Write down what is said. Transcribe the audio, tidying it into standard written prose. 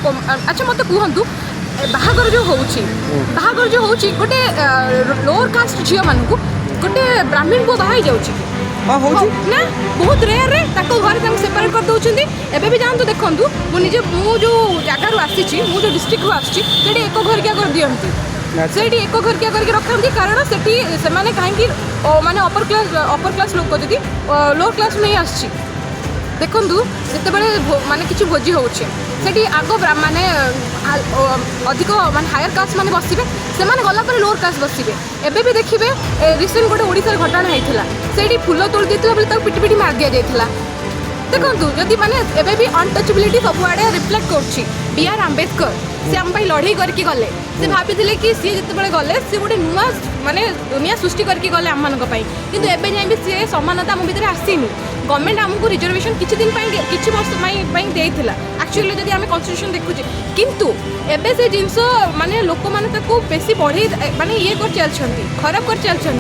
अच्छा मत कहतु बाहागर जो होची गोटे लोअर कास्ट झील मान गोटे ब्राह्मण को बाहा जाऊँगी ना बहुत रेयर रे घर सेपरेट कर दौरान एवं भी जातु देखूँ मुझे जो जगार आसी जो डिस्ट्रिक्ट रू आसी एक घरिया कर दिखती से एक घरिया करके रखती कारण से माने कहीं माने अपर क्लास लोक जदि लोअर क्लास नहीं आसी देखूँ जिते बड़े माने किसी भोजी होची आग माने अधिक माने हायर कास्ट माने बसवे से गलापर लोअर कास्ट बसवे एबे भी देखिए रिसेंट गोटे ओडिशा घटना होता से फूल तोड़ देता बोले पिटी पिटी मार दि जाता देखूँ जदि माने एबे भी अनटचेबिलिटी सबुआड़े रिफ्लेक्ट कर बी.आर. आंबेडकर से आम लड़े करके गले से भाभी कि सी जिते गले सी गोटे नुआ माने दुनिया सृष्टि करके गले आम मानक किंतु एबे जाए भी सी समानता आम भितर आसीनी गवर्नमेंट आमको रिजर्वेशन किछि दिन किछि वर्ष देइथिला एक्चुअली जदि आम कन्स्टिट्यूशन देखुचे किंतु एबे से जिनस माने लोक माने ताको बेसी बढ़े माने ये कर चलछंती खराब कर चलछंती।